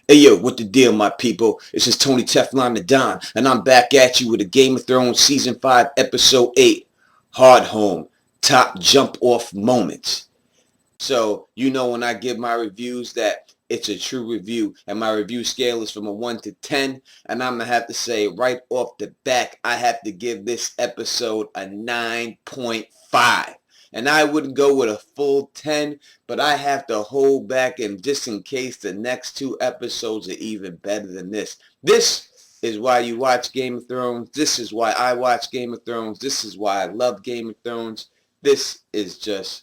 Hey yo, what the deal, my people? This is Tony Teflon the Don, and I'm back at you with a Game of Thrones Season 5, Episode 8, Hardhome, Top Jump-Off Moments. So, when I give my reviews that it's a true review, and my review scale is from a 1 to 10, and I'm going to have to say right off the back, I have to give this episode a 9.5. And I wouldn't go with a full 10, but I have to hold back, and just in case the next two episodes are even better than this. This is why you watch Game of Thrones. This is why I watch Game of Thrones. This is why I love Game of Thrones. This is just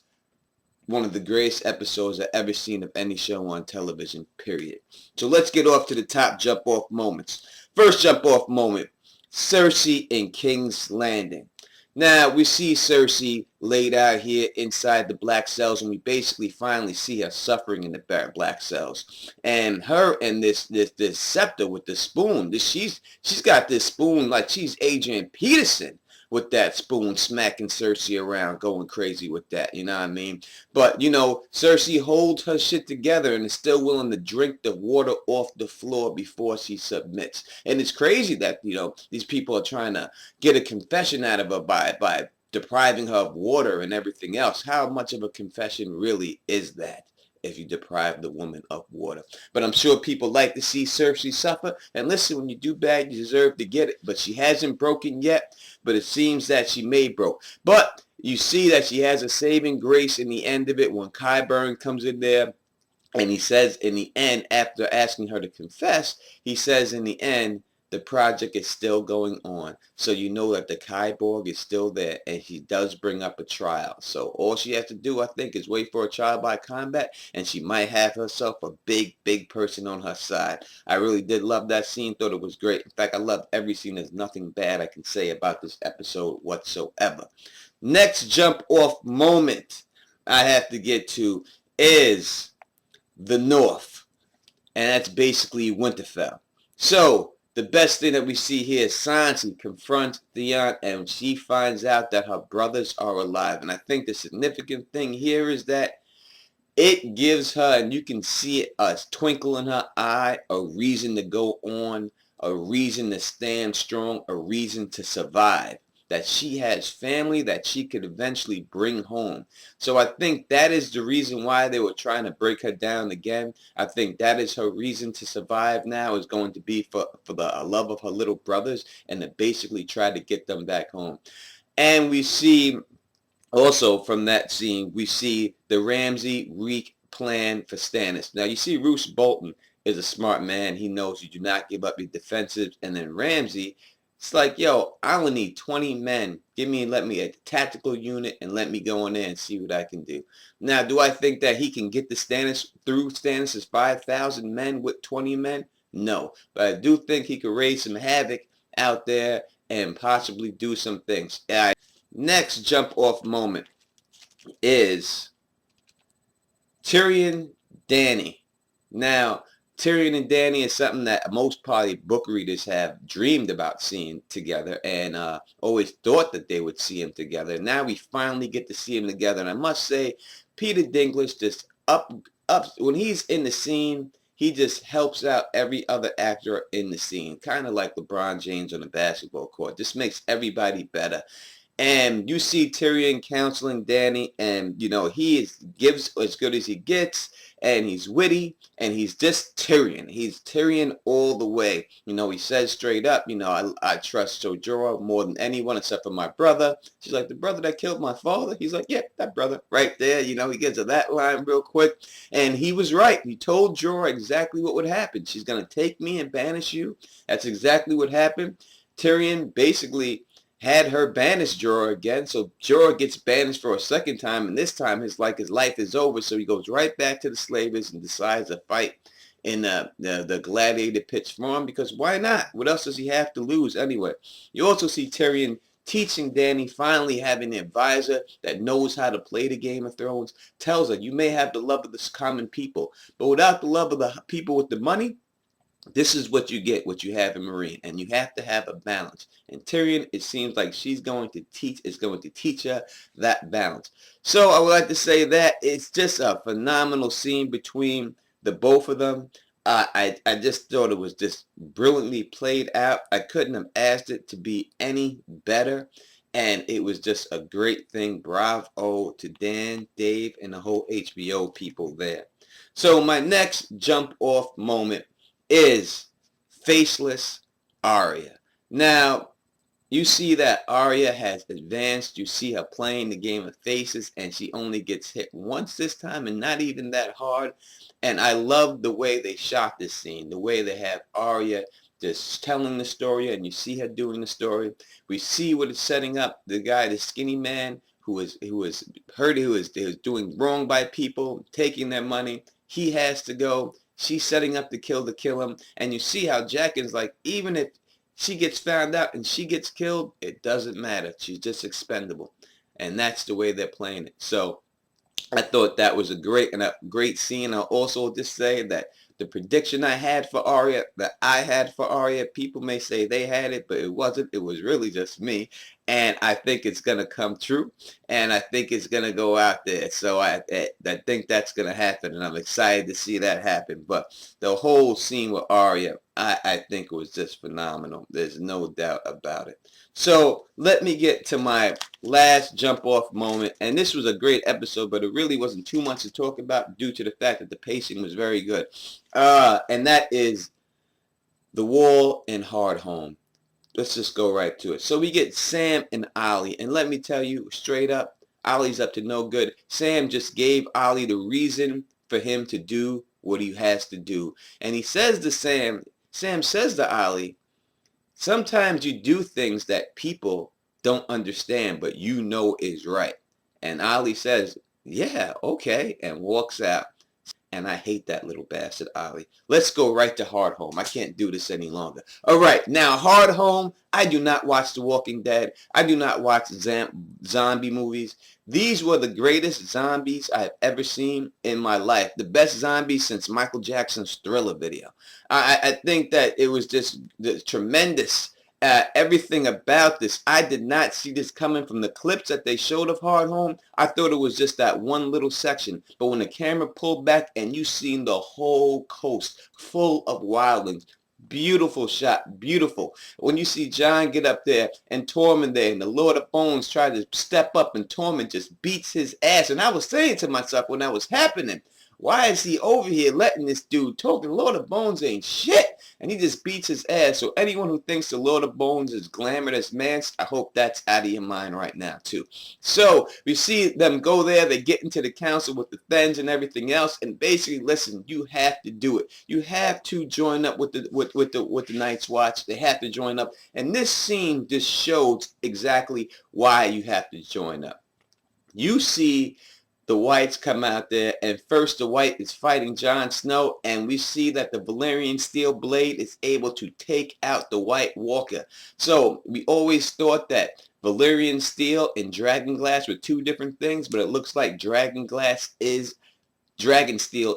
one of the greatest episodes I've ever seen of any show on television, period. So let's get off to the top jump-off moments. First jump-off moment, Cersei in King's Landing. Now, we see Cersei laid out here inside the black cells, and we basically finally see her suffering in the black cells. And her and this scepter with the spoon, she's got this spoon like she's Adrian Peterson with that spoon, smacking Cersei around, going crazy with that, you know what I mean? But, Cersei holds her shit together and is still willing to drink the water off the floor before she submits. And it's crazy that, these people are trying to get a confession out of her by depriving her of water and everything else. How much of a confession really is that if you deprive the woman of water? But I'm sure people like to see Cersei suffer. And listen, when you do bad, you deserve to get it. But she hasn't broken yet. But it seems that she may broke. But you see that she has a saving grace in the end of it when Qyburn comes in there. And he says in the end, after asking her to confess, he says in the end, the project is still going on. So you know that the Kyborg is still there, and she does bring up a trial. So all she has to do, I think, is wait for a trial by combat, and she might have herself a big, big person on her side. I really did love that scene. Thought it was great. In fact, I loved every scene. There's nothing bad I can say about this episode whatsoever. Next jump off moment I have to get to is the North, and that's basically Winterfell. So the best thing that we see here is Sansa confronts Theon, and she finds out that her brothers are alive. And I think the significant thing here is that it gives her, and you can see it, a twinkle in her eye, a reason to go on, a reason to stand strong, a reason to survive. That she has family that she could eventually bring home. So I think that is the reason why they were trying to break her down again. I think that is her reason to survive now, is going to be for the love of her little brothers, and to basically try to get them back home. And we see also from that scene, we see the Ramsay Reek plan for Stannis. Now you see Roose Bolton is a smart man. He knows you do not give up your defensives. And then Ramsay, it's like, yo, I only need 20 men. Let me a tactical unit and let me go in there and see what I can do. Now, do I think that he can get through Stannis' 5,000 men with 20 men? No. But I do think he could raise some havoc out there and possibly do some things. Next jump off moment is Tyrion, Dany. Now, Tyrion and Dany is something that most probably book readers have dreamed about seeing together, and always thought that they would see them together. Now we finally get to see them together, and I must say, Peter Dinklage just up when he's in the scene, he just helps out every other actor in the scene, kind of like LeBron James on the basketball court. This makes everybody better. And you see Tyrion counseling Dany, and he gives as good as he gets, and he's witty, and he's just Tyrion. He's Tyrion all the way. He says straight up, I trust Jorah more than anyone except for my brother. She's like, the brother that killed my father? He's like, yeah, that brother right there. He gets to that line real quick. And he was right. He told Jorah exactly what would happen. She's going to take me and banish you. That's exactly what happened. Tyrion basically had her banish Jorah again, so Jorah gets banished for a second time, and this time his life is over, so he goes right back to the slavers and decides to fight in the gladiator pits for him, because why not? What else does he have to lose anyway? You also see Tyrion teaching Dany, finally having an advisor that knows how to play the Game of Thrones, tells her, you may have the love of the common people, but without the love of the people with the money, this is what you get, what you have in Marine, and you have to have a balance. And Tyrion, it seems like is going to teach her that balance. So I would like to say that it's just a phenomenal scene between the both of them. I just thought it was just brilliantly played out. I couldn't have asked it to be any better. And it was just a great thing. Bravo to Dan, Dave, and the whole HBO people there. So my next jump off moment is faceless Arya. Now, you see that Arya has advanced. You see her playing the game of faces, and she only gets hit once this time, and not even that hard. And I love the way they shot this scene, the way they have Arya just telling the story, and you see her doing the story. We see what it's setting up. The guy, the skinny man, who was hurt, who is doing wrong by people, taking their money. He has to go. She's setting up to kill him, and you see how Jaqen's like, even if she gets found out and she gets killed, it doesn't matter. She's just expendable. And that's the way they're playing it. So I thought that was a great scene. I'll also just say that the prediction I had for Arya, people may say they had it, but it wasn't. It was really just me. And I think it's going to come true. And I think it's going to go out there. So I think that's going to happen. And I'm excited to see that happen. But the whole scene with Arya, I think was just phenomenal. There's no doubt about it. So let me get to my last jump off moment. And this was a great episode, but it really wasn't too much to talk about due to the fact that the pacing was very good. And that is the wall in Hardhome. Let's just go right to it. So we get Sam and Ollie. And let me tell you straight up, Ollie's up to no good. Sam just gave Ollie the reason for him to do what he has to do. And he says to Sam says to Ollie, sometimes you do things that people don't understand, but you know is right. And Ollie says, yeah, okay, and walks out. And I hate that little bastard, Ollie. Let's go right to Hardhome. I can't do this any longer. All right, now Hardhome, I do not watch The Walking Dead. I do not watch zombie movies. These were the greatest zombies I've ever seen in my life. The best zombies since Michael Jackson's Thriller video. I think that it was just tremendous. Everything about this, I did not see this coming from the clips that they showed of Hardhome. I thought it was just that one little section. But when the camera pulled back and you seen the whole coast full of wildlings, beautiful shot, beautiful. When you see Jon get up there and Tormund there and the Lord of Bones try to step up and Tormund just beats his ass. And I was saying to myself when that was happening, why is he over here letting this dude talk? The Lord of Bones ain't shit. And he just beats his ass. So anyone who thinks the Lord of Bones is glamorous, man, I hope that's out of your mind right now, too. So we see them go there. They get into the council with the Thens and everything else. And basically, listen, you have to do it. You have to join up with the Night's Watch. They have to join up. And this scene just shows exactly why you have to join up. You see the Whites come out there, and first the White is fighting Jon Snow, and we see that the Valyrian steel blade is able to take out the White Walker. So we always thought that Valyrian steel and dragon glass were two different things, but it looks like dragon steel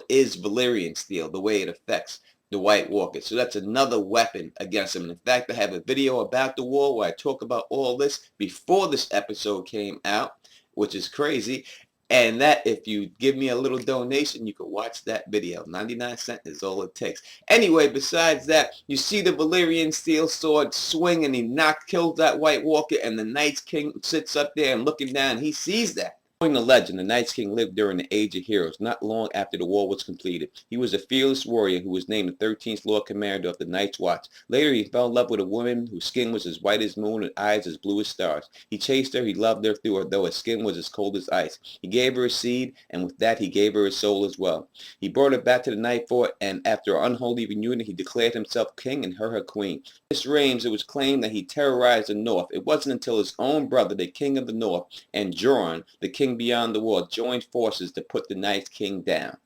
is Valyrian steel, the way it affects the White Walker. So that's another weapon against him. In fact, I have a video about the wall where I talk about all this before this episode came out, which is crazy. And that, if you give me a little donation, you can watch that video. 99 cents is all it takes. Anyway, besides that, you see the Valyrian steel sword swing, and he kills that White Walker, and the Night's King sits up there and looking down. He sees that. The legend, the Night's King lived during the Age of Heroes, not long after the war was completed. He was a fearless warrior who was named the 13th Lord Commander of the Night's Watch. Later, he fell in love with a woman whose skin was as white as moon and eyes as blue as stars. He chased her, he loved her through her, though her skin was as cold as ice. He gave her a seed, and with that, he gave her his soul as well. He brought her back to the Night Fort, and after an unholy reunion, he declared himself king and her queen. In this reign, it was claimed that he terrorized the North. It wasn't until his own brother, the King of the North, and Joran, the King beyond the wall, joined forces to put the Night King down.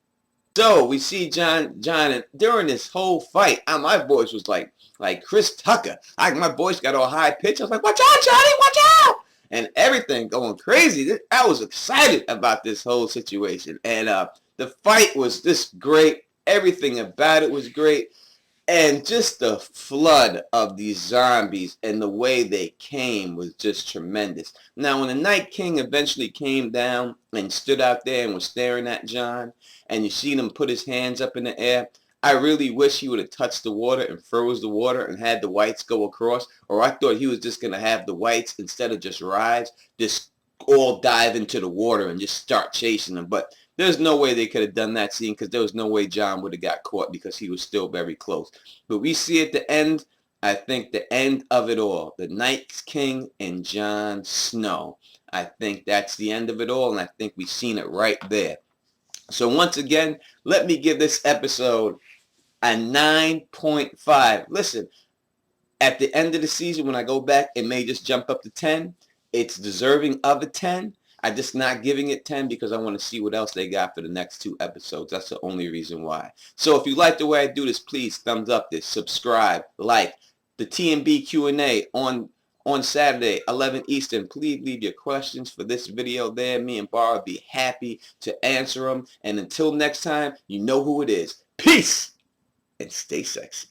So we see Jon, and during this whole fight, my voice was like Chris Tucker. My voice got all high pitched. I was like, watch out, Johnny, watch out! And everything going crazy. I was excited about this whole situation. And the fight was just great. Everything about it was great. And just the flood of these zombies and the way they came was just tremendous. Now, when the Night King eventually came down and stood out there and was staring at Jon, and you seen him put his hands up in the air, I really wish he would have touched the water and froze the water and had the whites go across. Or I thought he was just going to have the whites, instead of just rise, just all dive into the water and just start chasing them. But there's no way they could have done that scene, because there was no way Jon would have got caught, because he was still very close. But we see at the end, I think the end of it all, the Night King and Jon Snow. I think that's the end of it all, and I think we've seen it right there. So once again, let me give this episode a 9.5. Listen, at the end of the season, when I go back, it may just jump up to 10. It's deserving of a 10. I'm just not giving it 10 because I want to see what else they got for the next 2 episodes. That's the only reason why. So if you like the way I do this, please thumbs up this, subscribe, like. The TMB Q&A on Saturday, 11 Eastern. Please leave your questions for this video there. Me and Bar will be happy to answer them. And until next time, you know who it is. Peace and stay sexy.